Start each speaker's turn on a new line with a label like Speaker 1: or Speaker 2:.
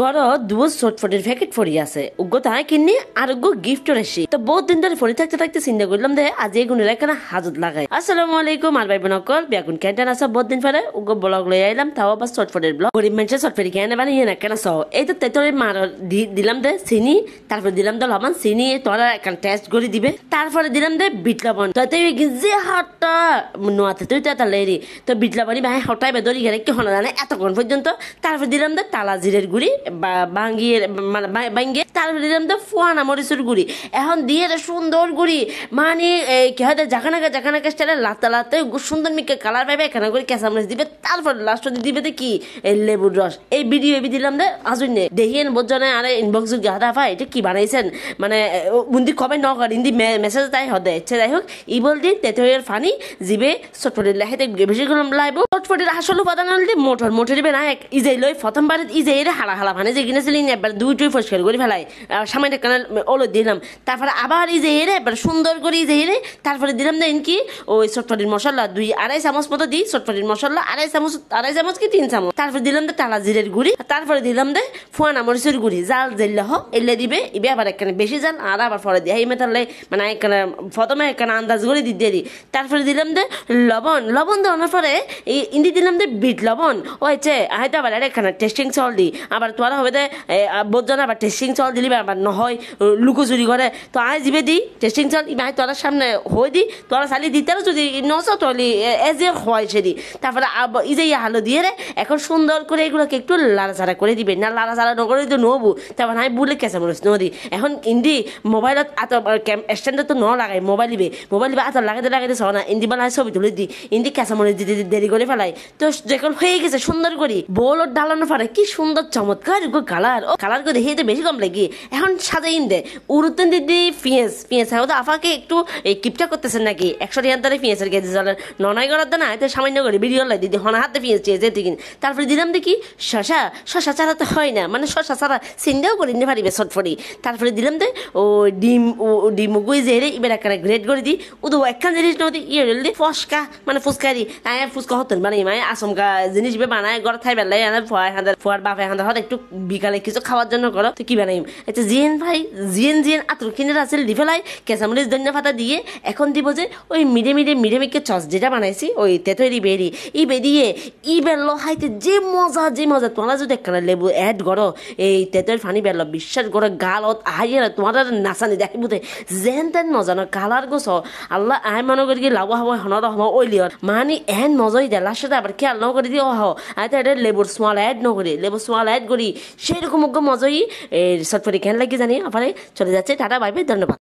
Speaker 1: গড় দুও চটফটির প্যাকেট ফড়ি আছে উগ্র তাই কিনে আর উগ্র গিফট রেসি তো বহুত দিন ধরে ফড়ি থাকতে থাকতে চিন্তা করলাম দে আজ এই গুণের এখানে হাজত লাগাই। আসসালামু আলাইকুম আর ভাই বোনকল বেগুন ক্যান্টান আসা বহুত দিন পরে উগ্র ব্লগ লই আইলাম তাও আবার চটফটির ব্লগ গরিব মানুষের চটফটি কেনে বানিয়ে না কেন সহ এই তো তেতরে মার দিলাম দে চিনি তারপর দিলাম দে লবণ চিনি তোরা এখন টেস্ট করে দিবে তারপরে দিলাম দে বিট লবণ তাতে যে হাতটা নোয়াতে তুই তা লেরি তো বিট লবণই ভাই হটাই বেদরি গেলে কি হলো জানে এতক্ষণ পর্যন্ত তারপর দিলাম দে তালা জিরের গুড়ি ভাঙিয়ে মানে ভাঙিয়ে তারপরে দিলাম তো ফোয়ানা মরিচুর গুড়ি এখন দিয়ে সুন্দর গুড়ি মানে কি হয় জাকানাকা স্টাইলে লাতে লাতে সুন্দর মিকে কালার পাইবে এখানে করে কাঁচামরিচ দিবে তারপর লাস্ট দিবে কি এই লেবুর রস এই ভিডিও দিলাম দে আজুন দেখিয়েন বোঝনে আরে ইনবক্স গাদা ভাই এটা কি বানাইছেন মানে বুন্দি কবে ন কর ইন্দি মেসেজ তাই হদে ইচ্ছে যাই হোক ই বল দি তেতইয়ের ফানি জিবে চটফটির লাইতে বেশি করে লাইব চটফটির আসল উপাদান হল দি মোটর দিবে না ইজাই লই প্রথমবার ইজাই হালা ভানে যে কিনেছিলেন এবার দুইটাই পরিষ্কার করে ফেলাই সামান্য কানে ওলো দিলাম তারপরে আবার ইজাই এবার সুন্দর করে ইজাই তারপরে দিলাম দেন কি ওই চটফটির মশলা 2-2.5 চামচ মতো দিই চটফটির মশলা 2.5 চামচ কি 3 চামচ তারপরে দিলাম দে টালা জিরের গুড়ি তারপরে দিলাম দে ফোয়ানা মরিচের গুড়ি জাল জেল্লা হোক এলে দিবে ইবে আবার এখানে বেশি জাল আর আবার পরে দিয়ে এই মেতালে মানে এখানে প্রথমে এখানে আন্দাজ করে দিয়ে দিই তারপরে দিলাম দে লবণ দেওয়ার পরে ইন্দি দিলাম দে বিট লবণ ওইছে হয়তো আবার এখানে টেস্টিং চল দিই আবার তোরা হবে দে বোঝন আবার টেস্টিং চল দিলি আবার নহয় লুকোচুরি করে তো আয় জিবে দিই টেস্টিং চল ভাই তোরা সামনে হয়ে দিই তোরা চালি দিতে যদি নচ তলি এজে হয় সেদি তারপরে ই যে হালো দিয়ে রে এখন সুন্দর করে এগুলোকে একটু লাড়াচাড়া করে দিবে না লাড়াচাড়া নকরে তো নবু তারপর আমি বুলে কেঁচা মরিচ নদী এখন ইন্দি মোবাইলত আত স্ট্যান্ডে তো ন লাগাই মোবাইল লিবে আত লাগাইতে চাও না ইন্দি বানায় ছবি তুলে দি ইন্দি কেঁচা মরিচ দিতে দেরি করে ফেলাই তো যখন হয়ে গেছে সুন্দর করি বোলর ডালানো পারে কি সুন্দর চমৎকার কালার করে দেখে তো বেশি কম লাগে এখন সাজাই দে উরুতেন দিদি পেঁয়াজ হয়তো আফাকে একটু এই কিপটা করতেছেন নাকি 100 টাকার দ্বারা পেঁয়াজের কেজি চলেন ননাই করার না এতে সামান্য করে ভিডিও লাই দিদি হনা হাতে পেঁয়াজ চেয়েছে কিন তারপরে দিলাম দেখি শশা ছাড়া তো হয় না মানে শশা ছাড়া চিন্তাও করি নি পারিবে চটফটি তারপরে দিলাম দে ও ডিম গুই যে এবার একখানে গ্রেড করে দিই উদো একখান জিনিস নদী ইয়ে দি ফসকা মানে ফুচকারি ফুচকা হতেন মানে মানে আসমকা জিনিস বানায় ঘর থাই বেলায় ফোয়ার বাপে হাঁদার হতে একটু বিকালে কিছু খাওয়ার জন্য করো তো কি বানাই এটা জিএন আতর কিনে আছে দি ফেলাই কেঁচামরিচ ধনিয়া পাতা দিয়ে এখন দিব যে ওই মিডে চস যেটা বানাইছি ওই তেতরি বেরি ই বেরিয়ে ই বেরলো হাইতে যে মজা তোমরা যদি একখানা লেবু অ্যাড করো এই তেতর ফানি বেরলো বিশ্বাস করো গালত আইয়ে তোমার নাচানি দেখি বুঝে যেন তেন মজা না কালার গোছ আল্লাহ আয় মনে করি লাভ হব হনর হব ওইলিয়র মানে এন মজাই দেয় লাস্ট সাথে আবার খেয়াল ন করে দিয়ে আয়তো এটা লেবুর স্মল অ্যাড ন করি সেই রকম মজাই চটপটি কেন লাগে জানি আবার চলে যাচ্ছে টাটা বাই বাই ধন্যবাদ।